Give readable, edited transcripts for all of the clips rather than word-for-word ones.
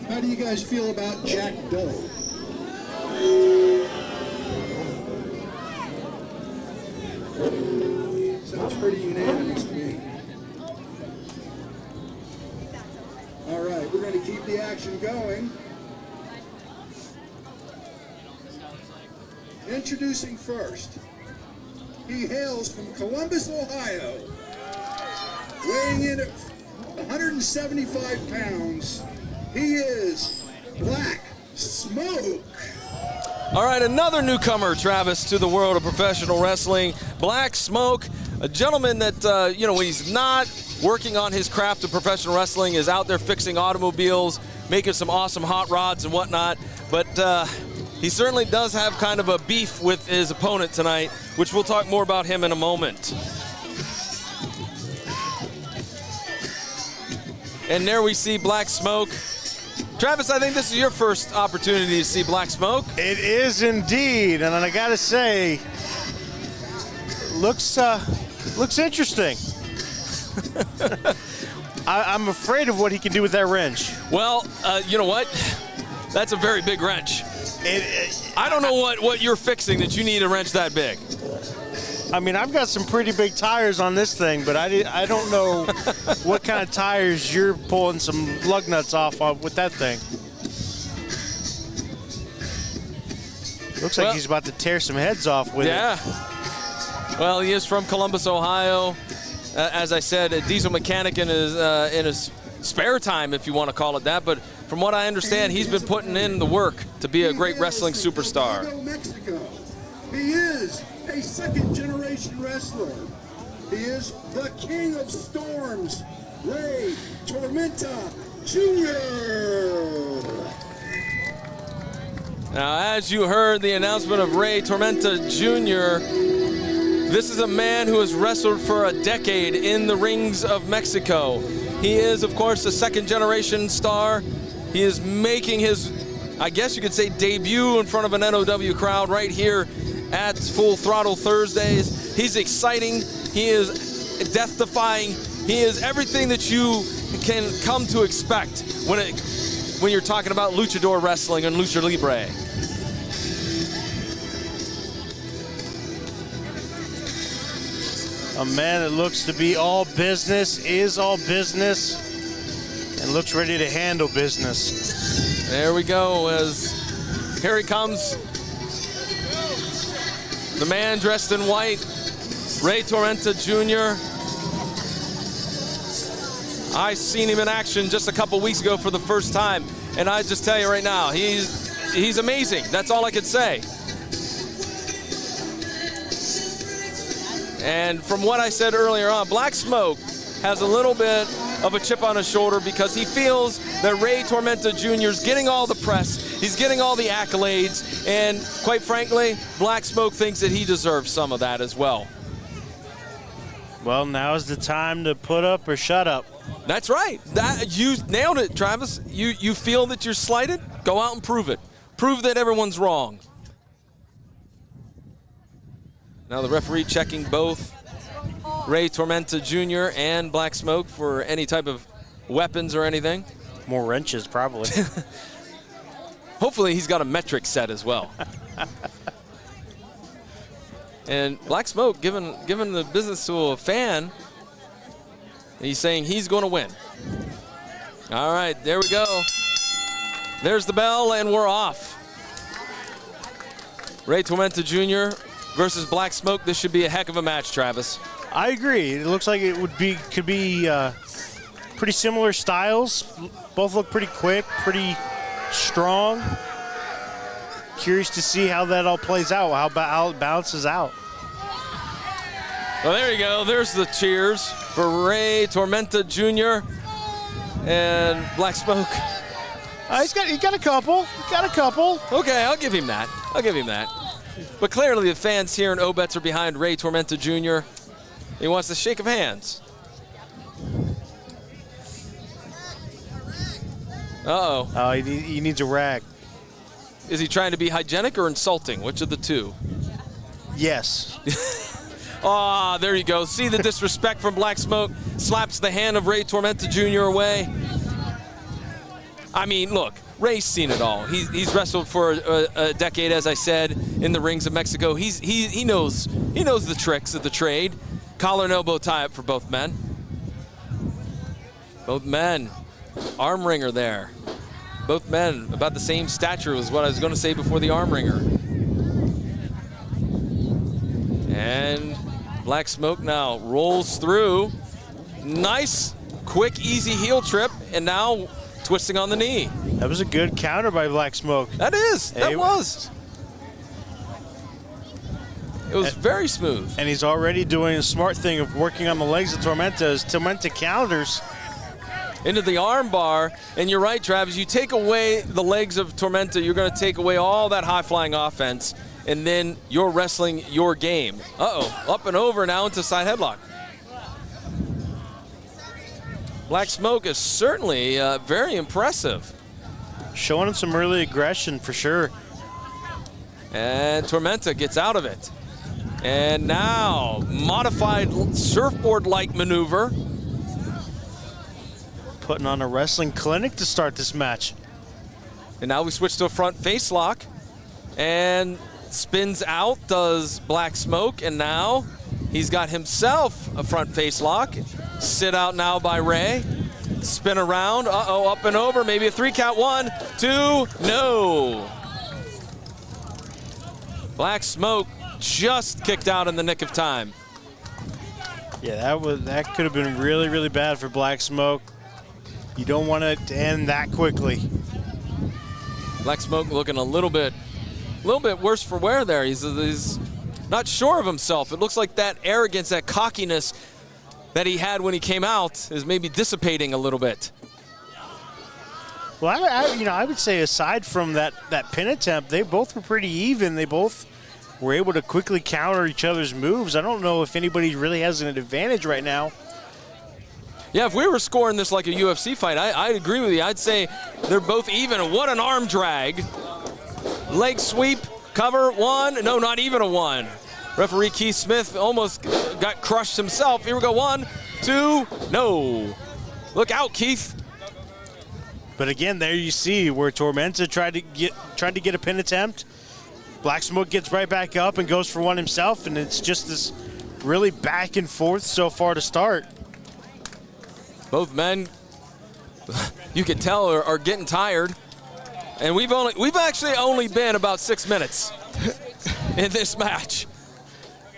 How do you guys feel about Jack Doe? Sounds pretty unanimous to me. All right, we're going to keep the action going. Introducing first, he hails from Columbus, Ohio, weighing in at 175 pounds. He is Black Smoke. All right, another newcomer, Travis, to the world of professional wrestling. Black Smoke, a gentleman that, you know, when he's not working on his craft of professional wrestling, is out there fixing automobiles, making some awesome hot rods and whatnot. But he certainly does have kind of a beef with his opponent tonight, which we'll talk more about him in a moment. And there we see Black Smoke. Travis, I think this is your first opportunity to see Black Smoke. It is indeed, and I gotta say, looks interesting. I'm afraid of what he can do with that wrench. Well, you know what? That's a very big wrench. I don't know what you're fixing that you need a wrench that big. I mean, I've got some pretty big tires on this thing, but I don't know what kind of tires you're pulling some lug nuts off of with that thing. Looks like he's about to tear some heads off with it. Yeah. Well, he is from Columbus, Ohio. As I said, a diesel mechanic in his spare time, if you want to call it that. But from what I understand, he's been putting in the work to be a great wrestling superstar. Mexico. He is a second-generation wrestler. He is the King of Storms, Rey Tormenta Jr. Now, as you heard the announcement of Rey Tormenta Jr., this is a man who has wrestled for a decade in the rings of Mexico. He is, of course, a second-generation star. He is making his, I guess you could say, debut in front of an NOW crowd right here at Full Throttle Thursdays. He's exciting. He is death-defying. He is everything that you can come to expect when you're talking about luchador wrestling and lucha libre. A man that looks to be all business, is all business, and looks ready to handle business. There we go, as here he comes. The man dressed in white, Rey Tormenta Jr. I seen him in action just a couple weeks ago for the first time, and I just tell you right now, he's amazing. That's all I could say. And from what I said earlier on, Black Smoke has a little bit of a chip on his shoulder because he feels that Rey Tormenta Jr. is getting all the press, he's getting all the accolades, and quite frankly, Black Smoke thinks that he deserves some of that as well. Well, now's the time to put up or shut up. That's right. You nailed it, Travis. You feel that you're slighted? Go out and prove it. Prove that everyone's wrong. Now the referee checking both Rey Tormenta Jr. and Black Smoke for any type of weapons or anything. More wrenches, probably. Hopefully he's got a metric set as well. And Black Smoke, giving the business to a fan, he's saying he's going to win. All right, there we go. There's the bell, and we're off. Rey Tormenta Jr. versus Black Smoke. This should be a heck of a match, Travis. I agree. It looks like it could be pretty similar styles. Both look pretty quick, pretty strong. Curious to see how that all plays out, how it balances out. Well, there you go. There's the cheers for Rey Tormenta Jr. and Black Smoke. He got a couple. He got a couple. Okay, I'll give him that. But clearly the fans here in Obetz are behind Rey Tormenta Jr. He wants the shake of hands. Uh-oh. Oh, he needs a rag. Is he trying to be hygienic or insulting? Which of the two? Yes. Ah, there you go. See the disrespect from Black Smoke. Slaps the hand of Rey Tormenta Jr. away. I mean, look, Ray's seen it all. He's wrestled for a decade, as I said, in the rings of Mexico. He knows the tricks of the trade. Collar and elbow tie-up for both men. Both men. Arm wringer there. Both men about the same stature was what I was going to say before the arm wringer. And Black Smoke now rolls through. Nice, quick, easy heel trip, and now twisting on the knee. That was a good counter by Black Smoke. That was. It was very smooth. And he's already doing a smart thing of working on the legs of Tormenta as Tormenta counters. Into the arm bar, and you're right, Travis, you take away the legs of Tormenta, you're going to take away all that high-flying offense, and then you're wrestling your game. Uh-oh, up and over now into side headlock. Black Smoke is certainly very impressive. Showing him some early aggression for sure. And Tormenta gets out of it. And now, modified surfboard-like maneuver. Putting on a wrestling clinic to start this match. And now we switch to a front face lock. And spins out, does Black Smoke. And now he's got himself a front face lock. Sit out now by Ray. Spin around. Uh-oh, up and over. Maybe a 3 count. 1, 2, no. Black Smoke just kicked out in the nick of time. Yeah, that could have been really, really bad for Black Smoke. You don't want it to end that quickly. Black Smoke looking a little bit worse for wear there. He's not sure of himself. It looks like that arrogance, that cockiness that he had when he came out is maybe dissipating a little bit. Well, I would say aside from that pin attempt, they both were pretty even. They both were able to quickly counter each other's moves. I don't know if anybody really has an advantage right now. Yeah, if we were scoring this like a UFC fight, I'd agree with you. I'd say they're both even. What an arm drag. Leg sweep, cover, 1. No, not even a 1. Referee Keith Smith almost got crushed himself. Here we go, 1, 2, no. Look out, Keith. But again, there you see where Tormenta tried to get a pin attempt. Black Smoke gets right back up and goes for one himself, and it's just this really back and forth so far to start. Both men, you can tell, are getting tired. And we've actually only been about 6 minutes in this match.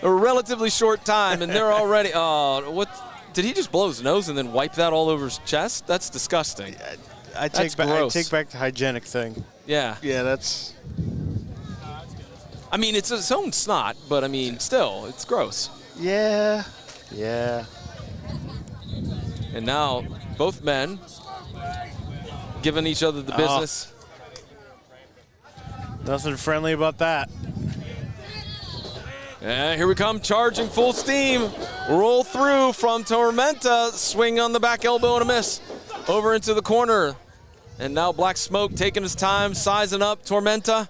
A relatively short time, and they're already, what, did he just blow his nose and then wipe that all over his chest? That's disgusting. I take back the hygienic thing. Yeah. Yeah, that's... I mean, it's its own snot, but I mean, still, it's gross. Yeah. And now, both men giving each other the business. Nothing friendly about that. And here we come, charging full steam. Roll through from Tormenta. Swing on the back elbow and a miss. Over into the corner. And now Black Smoke taking his time, sizing up Tormenta.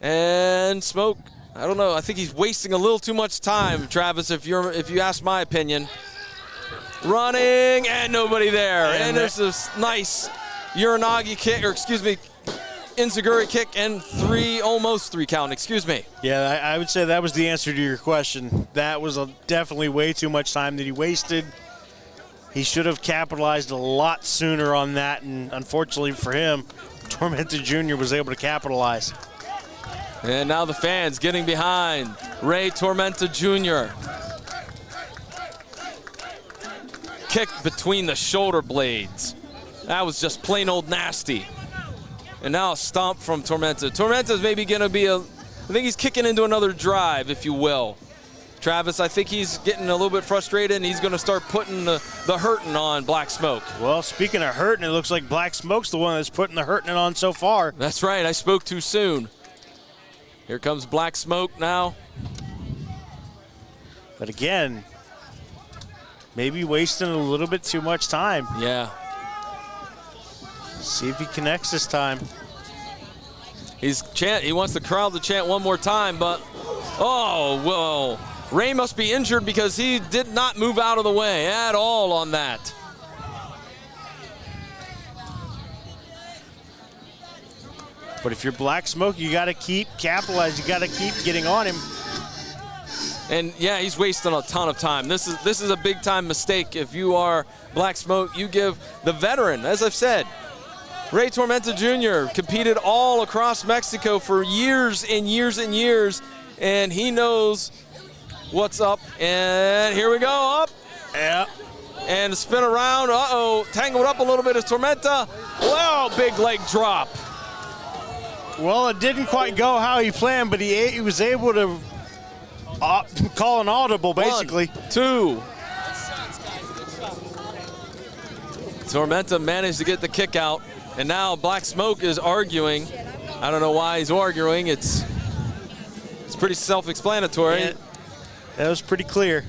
And Smoke, I don't know, I think he's wasting a little too much time, Travis, if you ask my opinion. Running, and nobody there. And there's this nice Uranagi kick, or excuse me, Enziguri kick, and almost 3 count, excuse me. Yeah, I would say that was the answer to your question. That was definitely way too much time that he wasted. He should have capitalized a lot sooner on that, and unfortunately for him, Tormenta Jr. was able to capitalize. And now the fans getting behind Rey Tormenta Jr. Kick between the shoulder blades. That was just plain old nasty. And now a stomp from Tormenta. Tormenta's maybe going to be I think he's kicking into another drive, if you will. Travis, I think he's getting a little bit frustrated, and he's going to start putting the hurting on Black Smoke. Well, speaking of hurting, it looks like Black Smoke's the one that's putting the hurting on so far. That's right, I spoke too soon. Here comes Black Smoke now. But again, maybe wasting a little bit too much time. Yeah. See if he connects this time. He wants the crowd to chant one more time, but oh, well, Rey must be injured because he did not move out of the way at all on that. But if you're Black Smoke, you got to keep capitalizing. You got to keep getting on him. And yeah, he's wasting a ton of time. This is a big time mistake. If you are Black Smoke, you give the veteran, as I've said, Rey Tormenta Jr. competed all across Mexico for years and years and years, and he knows what's up. And here we go, up. Yeah. And spin around, tangled up a little bit is Tormenta. Wow, big leg drop. Well, it didn't quite go how he planned, but he was able to call an audible, basically. 1, 2. Tormenta managed to get the kick out, and now Black Smoke is arguing. I don't know why he's arguing. It's pretty self-explanatory. Yeah, that was pretty clear.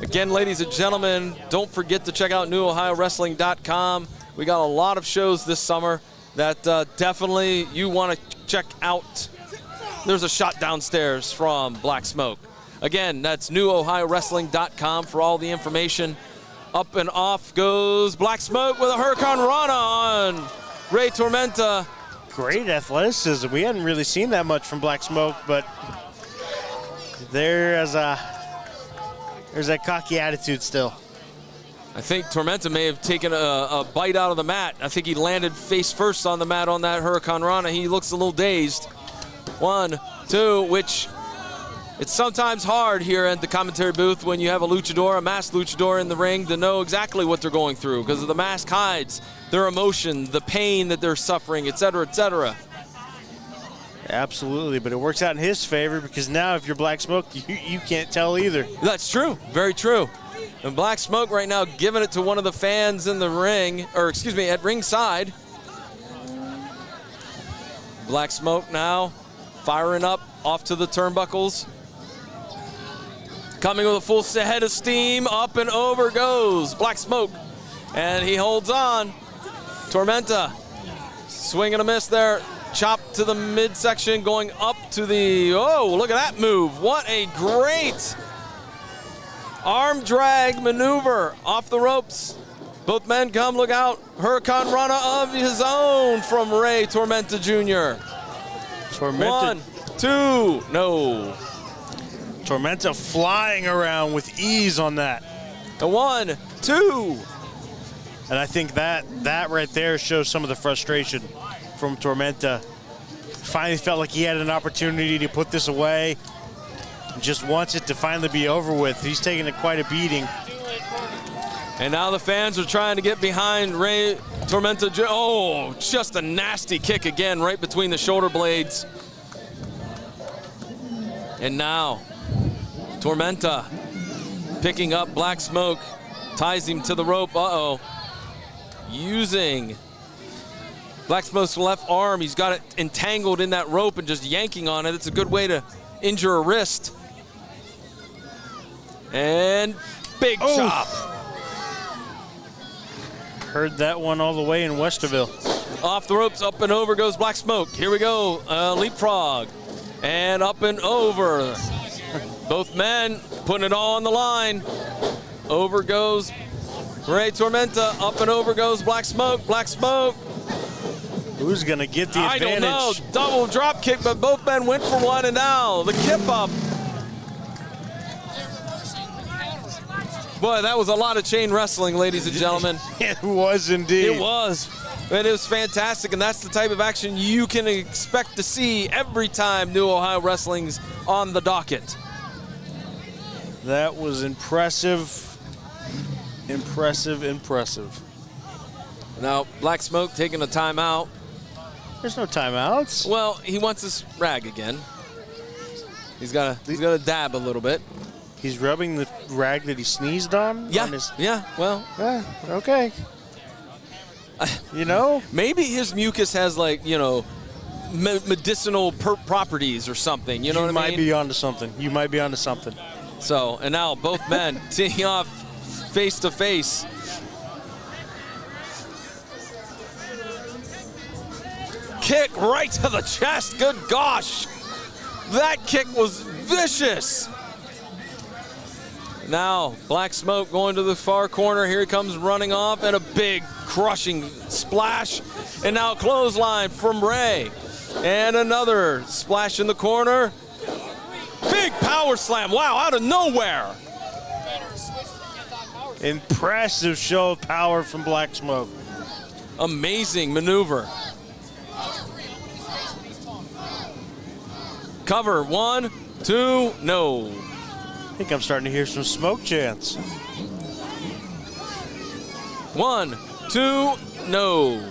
Again, ladies and gentlemen, don't forget to check out NewOhioWrestling.com. We got a lot of shows this summer that definitely you want to check out. There's a shot downstairs from Black Smoke. Again, that's NewOhioWrestling.com for all the information. Up and off goes Black Smoke with a Hurricane Rana on Rey Tormenta. Great athleticism. We hadn't really seen that much from Black Smoke, but there's that cocky attitude still. I think Tormenta may have taken a bite out of the mat. I think he landed face first on the mat on that Hurricane Rana. He looks a little dazed. 1, 2, which it's sometimes hard here at the commentary booth when you have a luchador, a masked luchador in the ring, to know exactly what they're going through because the mask hides their emotion, the pain that they're suffering, et cetera, et cetera. Absolutely, but it works out in his favor because now if you're Black Smoke, you can't tell either. That's true, very true. And Black Smoke right now giving it to one of the fans in the ring, or excuse me, at ringside. Black Smoke now firing up off to the turnbuckles. Coming with a full head of steam, up and over goes Black Smoke. And he holds on. Tormenta, swing and a miss there. Chop to the midsection, going up to the, oh, look at that move. What a great arm drag maneuver off the ropes. Both men come, look out. Hurricane Rana of his own from Rey Tormenta Jr. Tormenta. 1, 2, no. Tormenta flying around with ease on that. A 1, 2. And I think that right there shows some of the frustration from Tormenta. Finally felt like he had an opportunity to put this away. Just wants it to finally be over with. He's taking it quite a beating. And now the fans are trying to get behind Rey Tormenta. Oh, just a nasty kick again right between the shoulder blades. And now Tormenta picking up Black Smoke, ties him to the rope. Uh-oh. Using Black Smoke's left arm. He's got it entangled in that rope and just yanking on it. It's a good way to injure a wrist. And big chop. Heard that one all the way in Westerville. Off the ropes, up and over goes Black Smoke. Here we go, leapfrog. And up and over. Both men putting it all on the line. Over goes Rey Tormenta, up and over goes Black Smoke. Black Smoke. Who's gonna get the advantage? I don't know, double drop kick, but both men went for one, and now the kip up. Boy, that was a lot of chain wrestling, ladies and gentlemen. It was indeed. It was. And it was fantastic, and that's the type of action you can expect to see every time New Ohio Wrestling's on the docket. That was impressive. Impressive, impressive. Now, Black Smoke taking a timeout. There's no timeouts. Well, he wants his rag again. He's got to dab a little bit. He's rubbing the rag that he sneezed on? Yeah, on his... well. Okay. You know? Maybe his mucus has, like, you know, medicinal properties or something. You know what I mean? You might be onto something. You might be onto something. So, and now both men teeing off face to face. Kick right to the chest. Good gosh. That kick was vicious. Now, Black Smoke going to the far corner. Here he comes running off, and a big crushing splash. And now clothesline from Ray. And another splash in the corner. Big power slam, wow, out of nowhere. Impressive show of power from Black Smoke. Amazing maneuver. Cover, 1, 2, no. I think I'm starting to hear some smoke chants. 1, 2, no.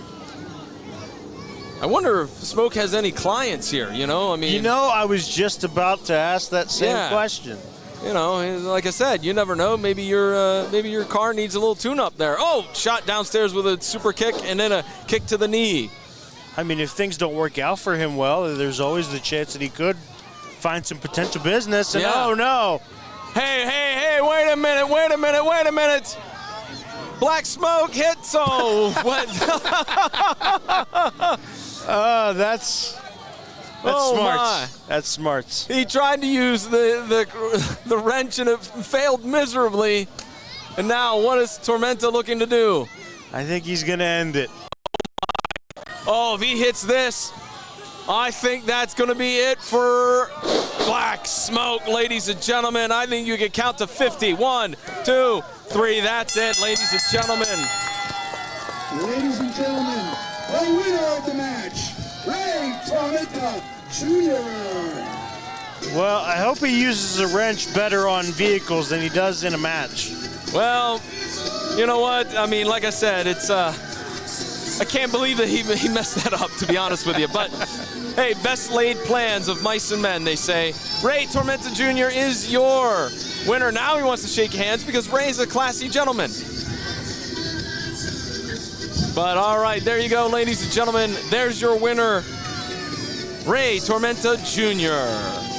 I wonder if Smoke has any clients here, you know? I mean, You know, I was just about to ask that same question. You know, like I said, you never know. Maybe your car needs a little tune-up there. Oh, shot downstairs with a super kick and then a kick to the knee. I mean, if things don't work out for him well, there's always the chance that he could find some potential business. And Yeah. oh no! Hey, wait a minute. Black Smoke hits, oh, what? That's Oh, smart. my. That's smart. He tried to use the wrench and it failed miserably. And now what is Tormenta looking to do? I think he's gonna end it. Oh, if he hits this, I think that's going to be it for Black Smoke, ladies and gentlemen. I think you can count to 50. 1, 2, 3. That's it, ladies and gentlemen. Ladies and gentlemen, the winner of the match, Rey Tormenta Jr. Well, I hope he uses a wrench better on vehicles than he does in a match. Well, you know what? I mean, like I said, it's I can't believe that he messed that up, to be honest with you. But hey, best laid plans of mice and men, they say. Rey Tormenta Jr. is your winner. Now he wants to shake hands because Rey's a classy gentleman. But all right, there you go, ladies and gentlemen. There's your winner, Rey Tormenta Jr.